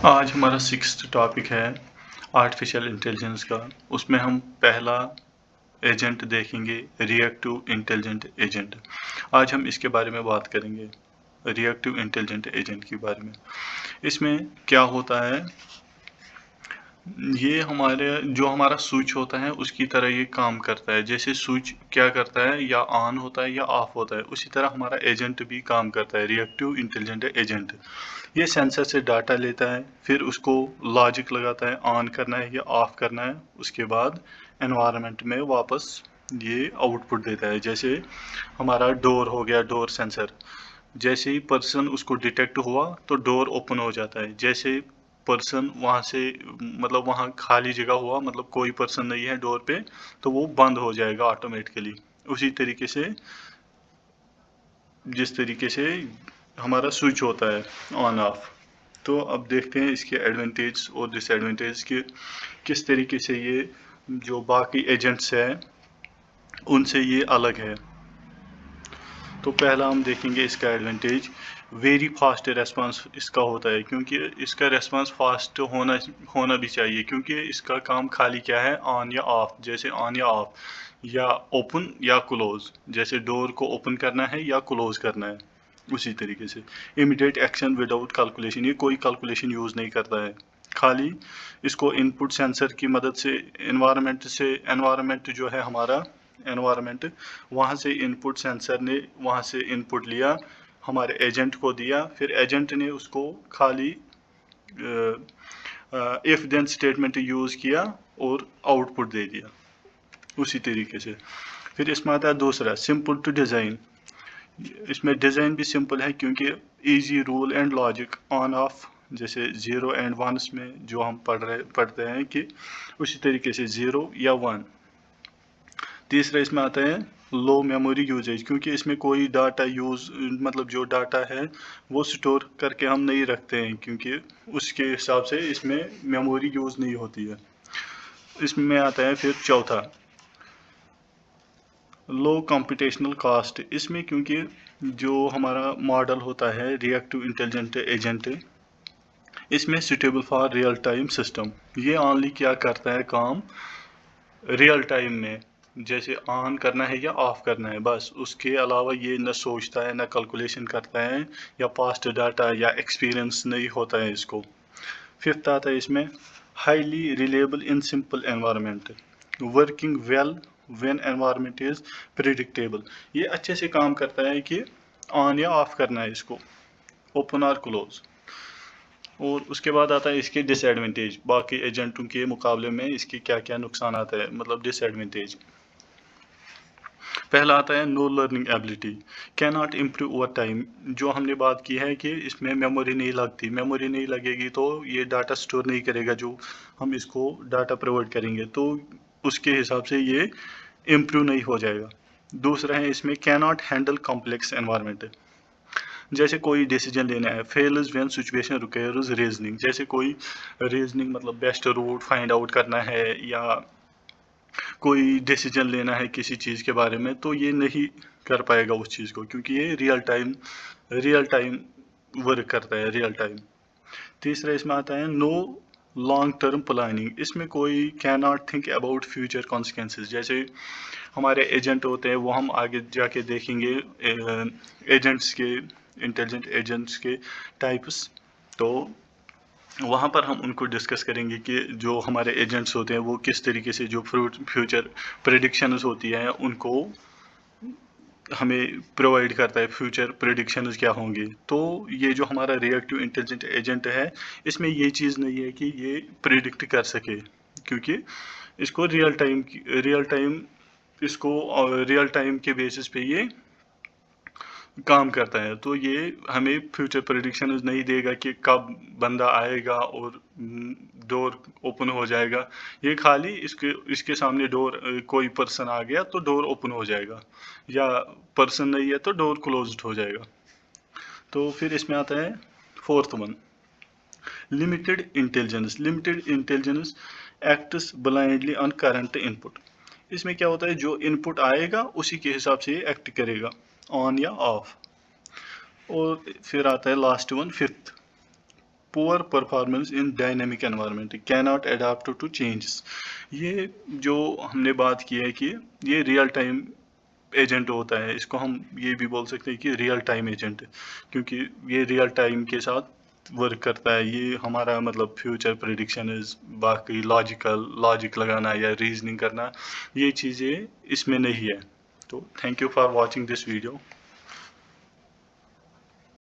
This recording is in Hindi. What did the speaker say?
आज हमारा 6th टॉपिक है आर्टिफिशियल इंटेलिजेंस का। उसमें हम पहला एजेंट देखेंगे, रिएक्टिव इंटेलिजेंट एजेंट। आज हम इसके बारे में बात करेंगे, रिएक्टिव इंटेलिजेंट एजेंट के बारे में। इसमें क्या होता है, ये हमारा स्विच होता है उसकी तरह ये काम करता है। जैसे स्विच क्या करता है, या ऑन होता है या ऑफ होता है, उसी तरह हमारा एजेंट भी काम करता है, रिएक्टिव इंटेलिजेंट एजेंट। ये सेंसर से डाटा लेता है, फिर उसको लॉजिक लगाता है, ऑन करना है या ऑफ करना है। उसके बाद एनवायरनमेंट में वापस ये आउटपुट देता है। जैसे हमारा डोर हो गया, डोर सेंसर। जैसे ही पर्सन उसको डिटेक्ट हुआ तो डोर ओपन हो जाता है। जैसे पर्सन वहाँ से, मतलब वहाँ खाली जगह हुआ, मतलब कोई पर्सन नहीं है डोर पे, तो वो बंद हो जाएगा ऑटोमेटिकली। उसी तरीके से जिस तरीके से हमारा स्विच होता है ऑन ऑफ। तो अब देखते हैं इसके एडवांटेज और डिसएडवांटेज के, किस तरीके से ये जो बाकी एजेंट्स हैं उनसे ये अलग है। तो पहला हम देखेंगे इसका एडवांटेज, वेरी फास्ट रेस्पॉन्स इसका होता है, क्योंकि इसका रेस्पॉन्स फास्ट होना भी चाहिए, क्योंकि इसका काम खाली क्या है, ऑन या ऑफ। जैसे ऑन या ऑफ, या ओपन या क्लोज, जैसे डोर को ओपन करना है या क्लोज करना है। उसी तरीके से इमीडिएट एक्शन विदाउट कैलकुलेशन, ये कोई कैलकुलेशन यूज़ नहीं करता है, खाली इसको इनपुट सेंसर की मदद से एनवायरनमेंट जो है हमारा एनवायरनमेंट, वहाँ से इनपुट सेंसर ने वहाँ से इनपुट लिया, हमारे एजेंट को दिया, फिर एजेंट ने उसको खाली इफ देन स्टेटमेंट यूज़ किया और आउटपुट दे दिया। उसी तरीके से फिर इसमें आता है दूसरा, सिंपल टू डिज़ाइन। इसमें डिज़ाइन भी सिंपल है, क्योंकि easy rule and logic on off, जैसे 0 एंड 1 में जो हम पढ़ते हैं कि उसी तरीके से 0 या 1। तीसरा इसमें आता है लो मेमोरी यूजेज, क्योंकि इसमें कोई डाटा मतलब जो डाटा है वो स्टोर करके हम नहीं रखते हैं, क्योंकि उसके हिसाब से इसमें मेमोरी यूज़ नहीं होती है। इसमें आता है फिर चौथा, लो कंप्यूटेशनल कास्ट। इसमें क्योंकि जो हमारा मॉडल होता है रिएक्टिव इंटेलिजेंट एजेंट, इसमें suitable for real time system. ये ऑनली क्या करता है काम रियल टाइम में, जैसे ऑन करना है या ऑफ करना है, बस। उसके अलावा ये न सोचता है, न कैलकुलेशन करता है, या पास्ट डाटा या एक्सपीरियंस नहीं होता है इसको। फिफ्थ आता है इसमें, highly reliable in simple environment, working well when environment is predictable. ये अच्छे से काम करता है कि ऑन या ऑफ करना है इसको, ओपन और क्लोज। और उसके बाद आता है इसके डिसएडवांटेज, बाकी एजेंटों के मुकाबले में इसके क्या क्या नुकसान आता है, मतलब डिसएडवांटेज। पहला आता है know learning ability, can not improve over time. जो हमने बात की है कि इसमें मेमोरी नहीं लगती, मेमोरी नहीं लगेगी तो ये डाटा स्टोर नहीं करेगा, जो हम इसको डाटा प्रोवाइड करेंगे, तो उसके हिसाब से ये इम्प्रूव नहीं हो जाएगा। दूसरा है इसमें can not handle complex environment, जैसे कोई डिसीजन लेना है, fails when situation requires reasoning. जैसे कोई रीजनिंग, मतलब बेस्ट रूट फाइंड आउट करना है, या कोई डिसीजन लेना है किसी चीज़ के बारे में, तो ये नहीं कर पाएगा उस चीज़ को, क्योंकि ये रियल टाइम वर्क करता है, रियल टाइम। तीसरा इसमें आता है नो लॉन्ग टर्म प्लानिंग। इसमें कोई can not think about future consequences. जैसे हमारे एजेंट होते हैं, वो हम आगे जाके देखेंगे एजेंट्स के, इंटेलिजेंट एजेंट्स के टाइप्स। तो वहाँ पर हम उनको डिस्कस करेंगे कि जो हमारे एजेंट्स होते हैं वो किस तरीके से जो फ्यूचर प्रेडिक्शंस होती हैं उनको हमें प्रोवाइड करता है, फ्यूचर प्रेडिक्शंस क्या होंगे। तो ये जो हमारा रिएक्टिव इंटेलिजेंट एजेंट है, इसमें ये चीज़ नहीं है कि ये प्रिडिक्ट कर सके, क्योंकि इसको रियल टाइम के बेसिस पे ये काम करता है। तो ये हमें फ्यूचर प्रेडिक्शन नहीं देगा कि कब बंदा आएगा और डोर ओपन हो जाएगा। ये खाली इसके सामने डोर, कोई पर्सन आ गया तो डोर ओपन हो जाएगा, या पर्सन नहीं है तो डोर क्लोज्ड हो जाएगा। तो फिर इसमें आता है fourth one, limited intelligence acts blindly on current input. इसमें क्या होता है, जो इनपुट आएगा उसी के हिसाब से ये एक्ट करेगा, ऑन या ऑफ। और फिर आता है last one, fifth, poor performance in dynamic environment, can not adapt to changes. ये जो हमने बात की है कि ये रियल टाइम एजेंट होता है, इसको हम ये भी बोल सकते हैं कि रियल टाइम एजेंट है, क्योंकि ये रियल टाइम के साथ वर्क करता है। ये हमारा मतलब फ्यूचर प्रिडिक्शन इज, बाकी लॉजिक लगाना या रीजनिंग करना, ये चीज़ें इसमें नहीं है। तो thank you for watching this video.